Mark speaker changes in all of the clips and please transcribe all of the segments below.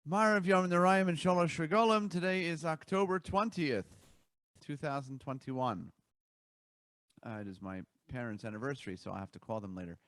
Speaker 1: Maariv, Yamim Noraim, and Shalosh Regalim. Today is October 20th, 2021. It is my parents' anniversary, so I'll have to call them later.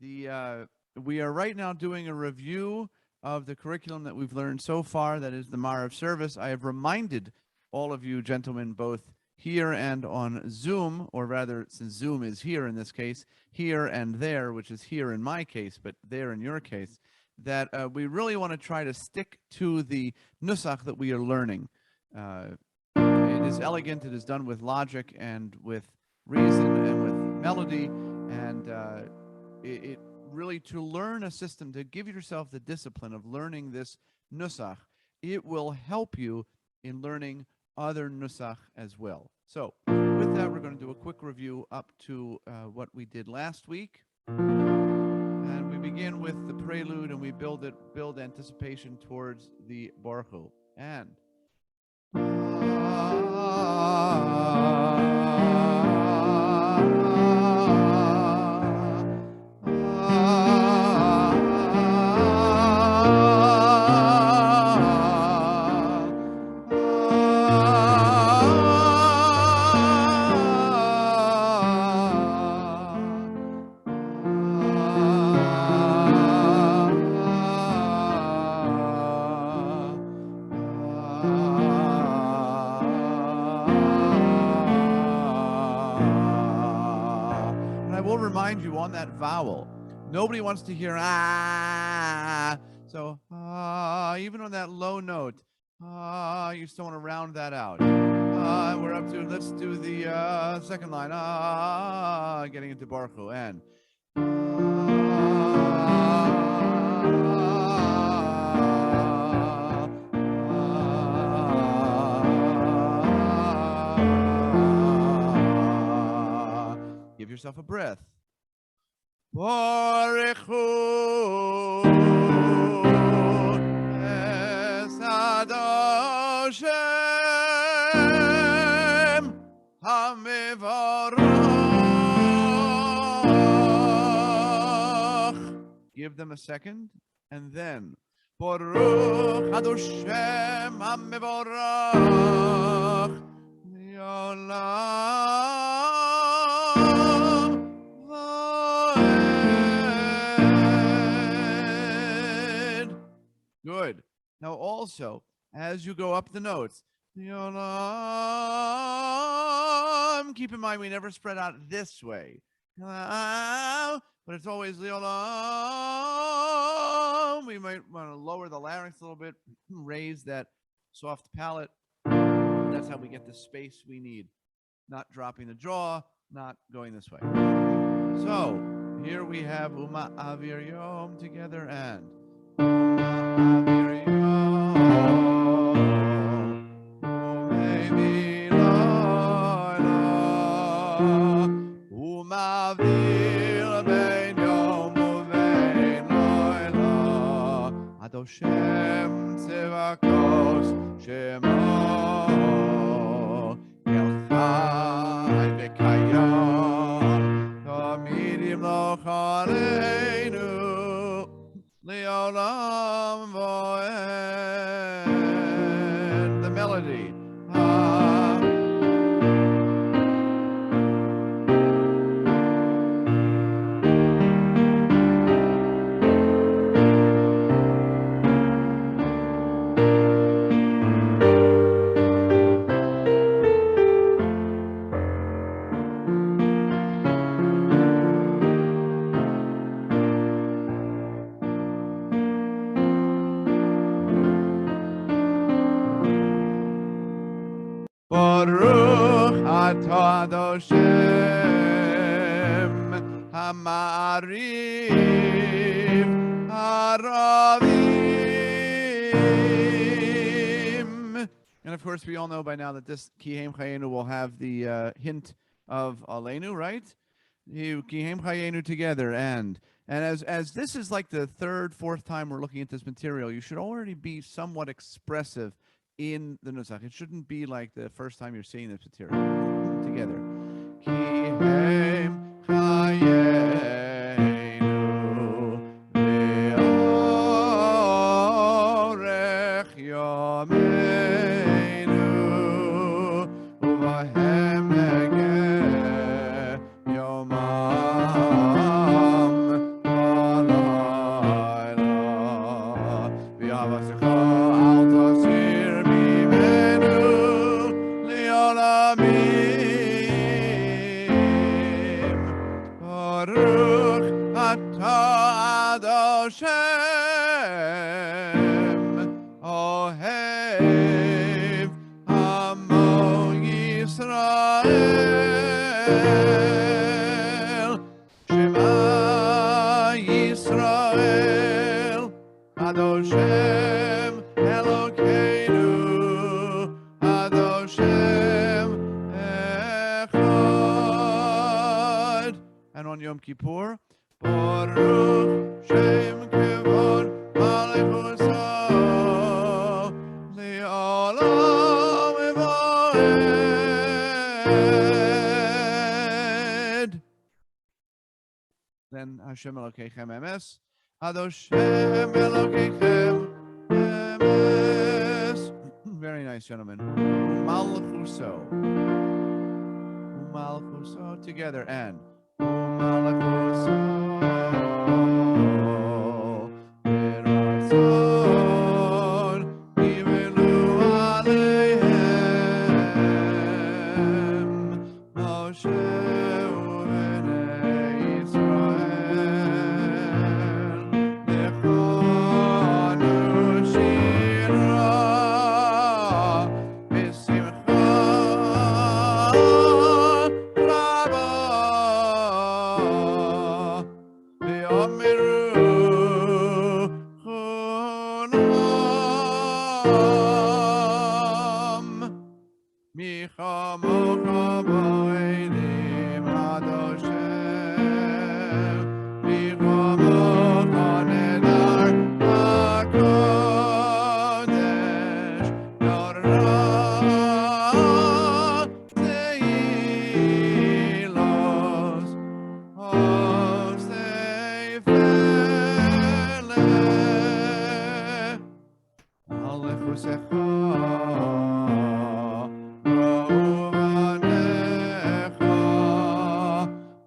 Speaker 1: We are right now doing a review of the curriculum that we've learned so far, that is the Maariv service. I have reminded all of you gentlemen, both here and on Zoom, or rather, since Zoom is here in this case, here and there, which is here in my case, but there in your case, that we really want to try to stick to the nusach that we are learning. It is elegant, it is done with logic and with reason and with melody, and it really, to learn a system, to give yourself the discipline of learning this nusach, it will help you in learning other nusach as well. So with that, we're going to do a quick review up to what we did last week. And we begin with the prelude, and we build anticipation towards the Baruch Hu. And remind you on that vowel, nobody wants to hear ah, so even on that low note, you still want to round that out. We're up to, let's do the second line, getting into Baruch Hu, and give yourself a breath. Baruch Hu es Hashem HaMevorach. Give them a second, and then Baruch Hashem HaMevorach Yolam. Good. Now also, as you go up the notes, keep in mind we never spread out this way, but it's always we might want to lower the larynx a little bit, raise that soft palate. That's how we get the space we need, not dropping the jaw, not going this way. So here we have Uma Avir Yom together, and Adoshem Tzevakos Shemo Elchai V'Kayom Tamidim Lochaleinu Leolam Voed. The melody. Baruch atah Adoshem Maariv Haravim. And of course, we all know by now that this Kihem Chayenu will have the hint of Aleinu, right? Kihem Chayenu together, and as this is like the third, fourth time we're looking at this material, you should already be somewhat expressive in the nusach. It shouldn't be like the first time you're seeing this material. Together. Kihem Chayenu Ve'orech Hashem Ohev Amo Yisrael Shema Yisrael Adoshem Elokeinu Adoshem Echad. And on Yom Kippur, Baruch Shem Kevod Alechuso Li'olam Evoed. Then Hashem Elokeichem Emes, Adoshem Elokeichem Emes. Very nice, gentlemen. Malchuso. Malchuso together and Malchuso. Beratzon Yivelu Aleihem Moshe u'Bnei Yisrael Lechonu Shira B'simcha Rabba V'yomeru Chunam Michamocha B'oelim Adoshem Michamocha Nedar HaKodesh Norah Teilos Hostefele Alechusecha Rovanecha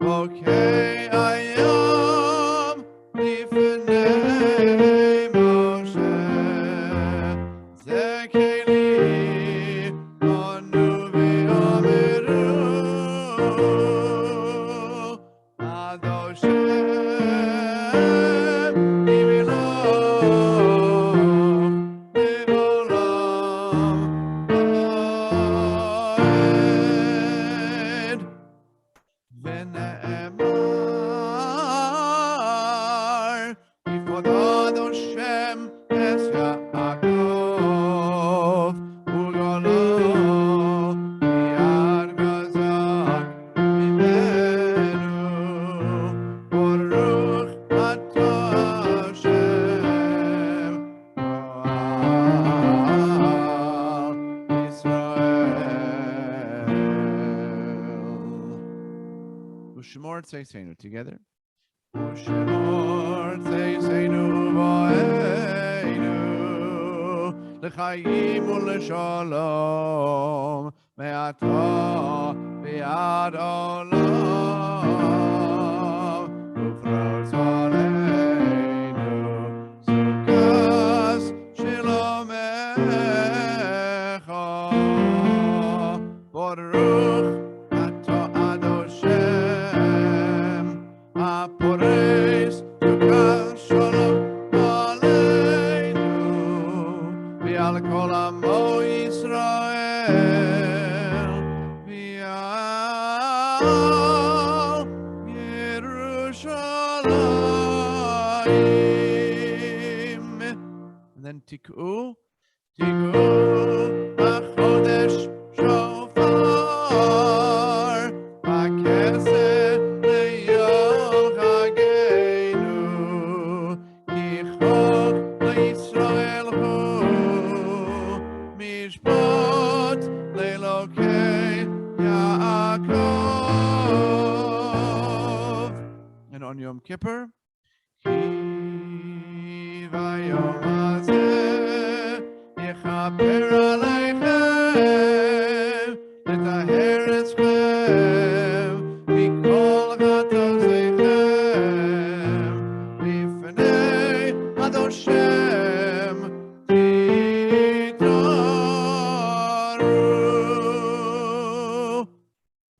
Speaker 1: Bokei Ayam Lifnei Moshe Zekeli Onu V'yomeru Adoshem Imiloch Le'olam Vaed. V'ne'emar Yifod Adoshem Es Yaakov U'golo Miyad Gazak Mimenu Baruch Atah Hashem Ro'al Yisrael. Ushmor Tzeisenu together. Ushmor Tzeisenu V'oeinu L'chaim u'l'shalom Me'ata v'ad olam Ufrotz aleinu Sukas Shilomecha Baruch Atah Adoshem Apores Sukas Shalom Aleinu V'al kol amo Yisrael V'al Yerushalayim. And then Tik'u HaChodesh Shofar B'kesed Le'yom Chageinu Ki Chok L'Yisrael Hu Mishpat Le'Elokei Yaakov. And on Yom Kippur, Ki vayom hazeh yechaper aleichem letaher etzchem mikol chatozeichem lifnei Adoshem titaru.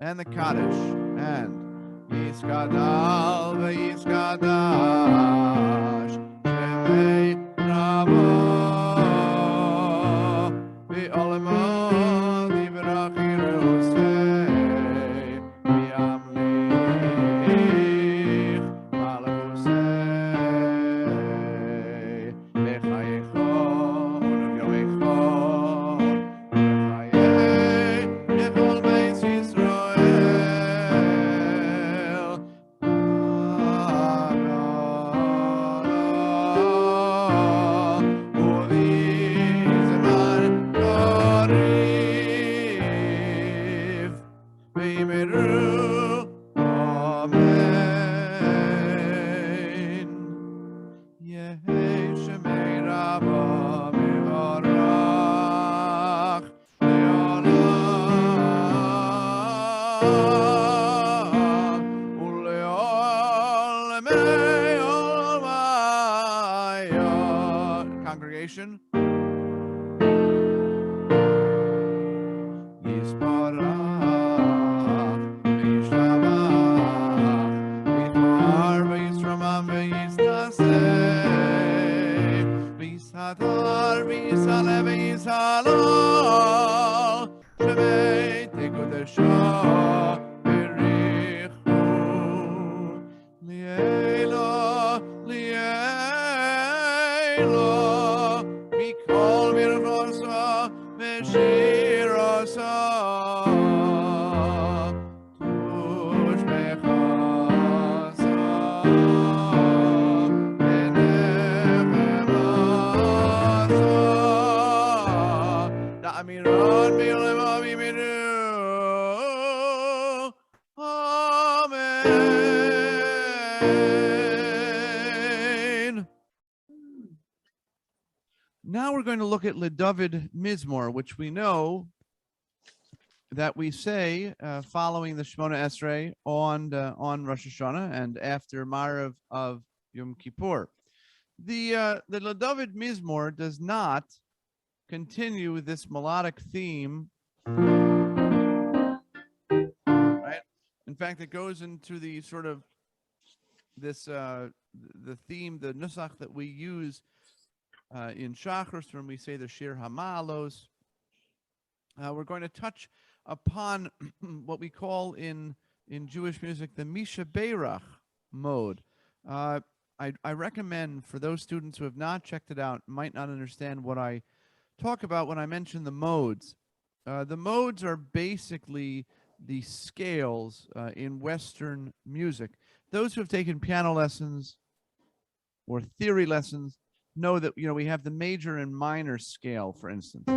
Speaker 1: And the Kaddish and Yiskadal v'Yiskadash Congregation. Now we're going to look at Ledavid Mizmor, which we know that we say following the Shemona Esrei on Rosh Hashanah and after Maariv of Yom Kippur. The Ledavid Mizmor does not continue this melodic theme, right? In fact, it goes into the sort of this the theme, the nusach that we use in Shachris when we say the Shir Hamalos. We're going to touch upon what we call in Jewish music the Misha Beirach mode. I recommend for those students who have not checked it out, might not understand what I talk about when I mention the modes. The modes are basically the scales in Western music. Those who have taken piano lessons or theory lessons know that we have the major and minor scale, for instance.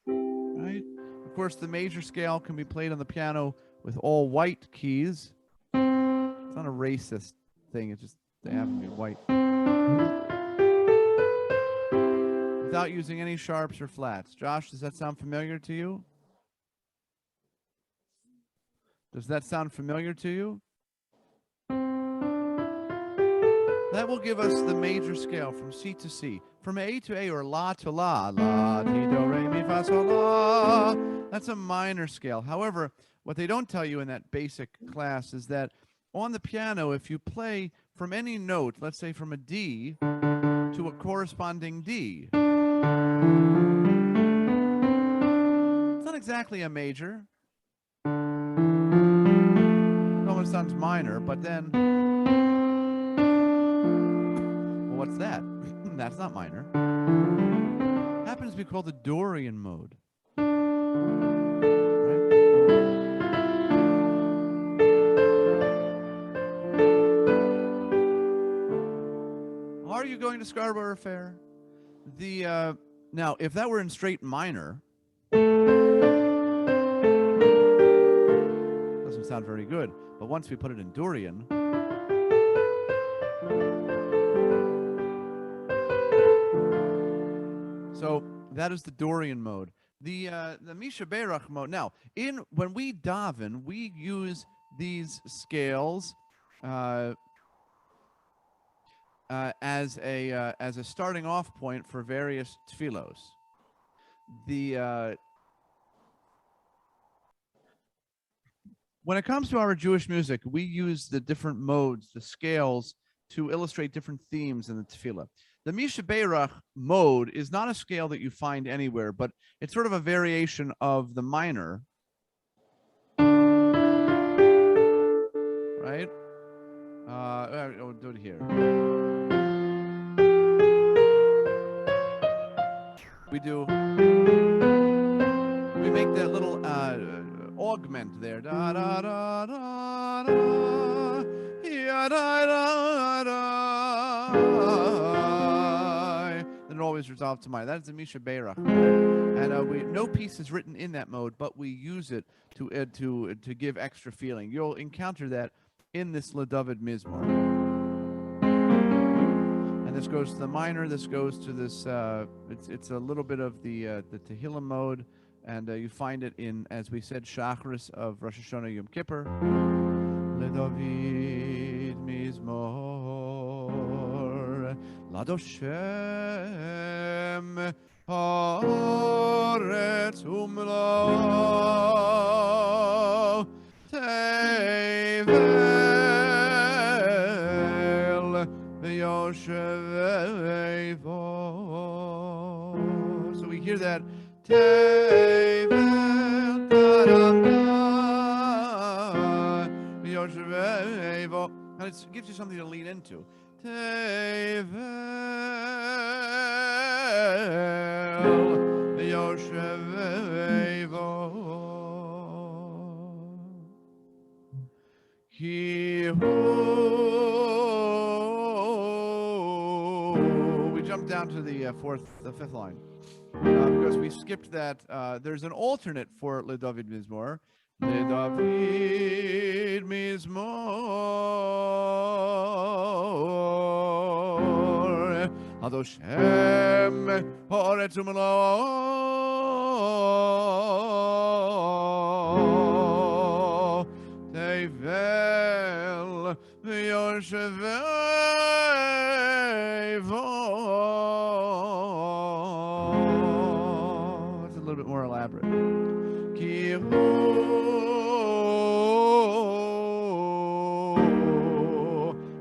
Speaker 1: Right? Of course, the major scale can be played on the piano with all white keys. It's not a racist thing, it's just they happen to be white. Without using any sharps or flats. Josh, does that sound familiar to you? Does that sound familiar to you? That will give us the major scale from C to C. From A to A or La to La. La, Ti, Do, Re, Mi, Fa, Sol, La. That's a minor scale. However, what they don't tell you in that basic class is that on the piano, if you play from any note, let's say from a D to a corresponding D, it's not exactly a major. It almost sounds minor, but then, well, what's that? That's not minor. It happens to be called the Dorian mode. Right? Are you going to Scarborough Fair? Now, if that were in straight minor, doesn't sound very good. But once we put it in Dorian, so that is the Dorian mode. The Misha Beirach mode. Now, when we daven, we use these scales as a starting off point for various tefillos. When it comes to our Jewish music, we use the different modes, the scales, to illustrate different themes in the tefillah. The Misha Beirach mode is not a scale that you find anywhere, but it's sort of a variation of the minor, right? I'll do it here. We make that little augment there. Da da da da da, ya da da da. Then it always resolves to minor. That is the Misha Beirach, and no piece is written in that mode, but we use it to give extra feeling. You'll encounter that in this LeDavid Mizmor. And this goes to the minor. This goes to this. It's a little bit of the Tehillim mode, and you find it in, as we said, Shacharis of Rosh Hashanah Yom Kippur. LeDavid Mizmor LaDoshem Haaretz Umlo Tevel V'Yoshevevo. So we hear that Tevel Taramda V'Yoshevevo, and it gives you something to lean into. Tevel V'Yoshevevo. We jump down to the fifth line because we skipped that. There's an alternate for LeDavid Mizmor. LeDavid Mizmor Adoshem Haaretz Umlo Tevel V'Yoshevevo. It's a little bit more elaborate. Ki hu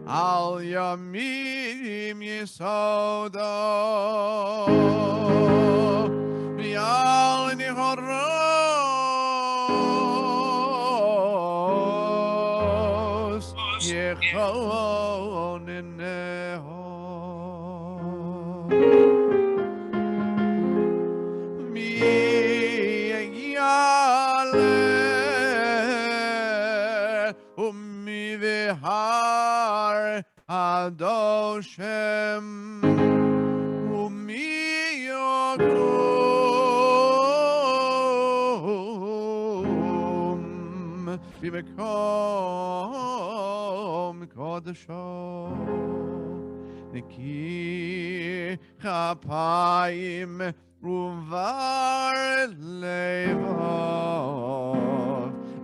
Speaker 1: al Yamim Yisodo V'al Nichoros Yechoneneho Mi Yale Umi V'Har Adoshem Umi Yokum B'Mekom Kodesho Neki Chapayim Uvar Levov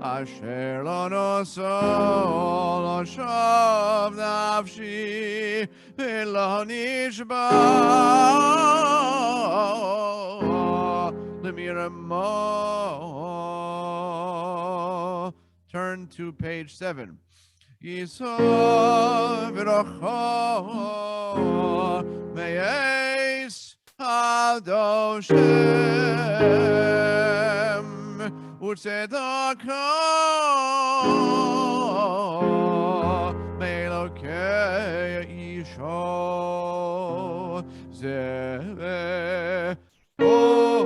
Speaker 1: Asher Lo Nosol Oshav Nafshi V'Lo Nishba L'Miramo. Turn to page 7. Yisov V'Rocho Me'ez Adoshem U'Tzedaka Me'elokei Isho Zeh Or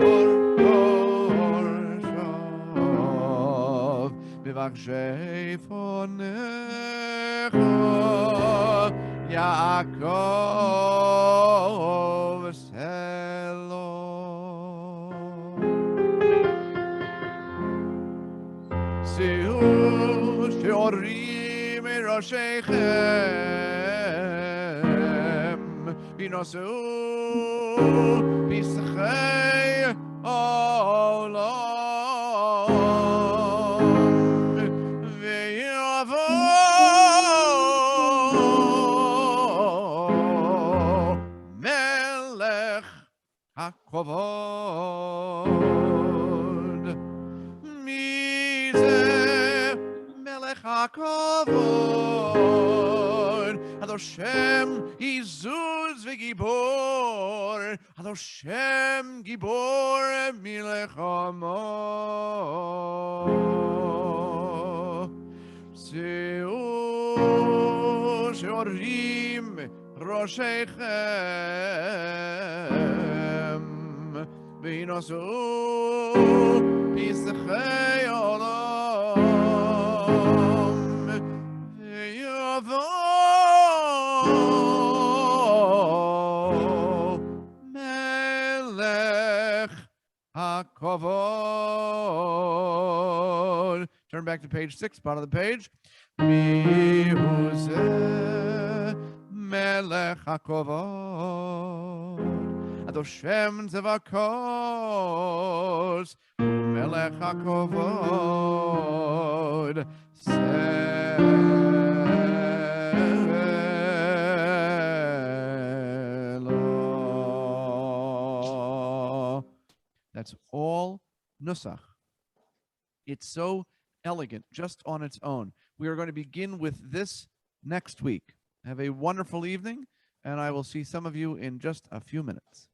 Speaker 1: Shav B'Vachshei Fonecha Yaakov Selo. Siu Sheorim Roshechem V'Nosu B'Schei Olam V'Yavo Melech HaKavod. Melech HaKavod Adoshem Hashem Izuz v'gibor, Hashem gibor milechamo, Seu sheorim roshechem, v'inosu pisachei olam, v'yavo melech hakavod. Turn back to page 6, bottom of the page. Mihu zeh melech hakavod, Adoshem zevakos, melech hakavod, Selah. That's all nusach. It's so elegant just on its own. We are going to begin with this next week. Have a wonderful evening, and I will see some of you in just a few minutes.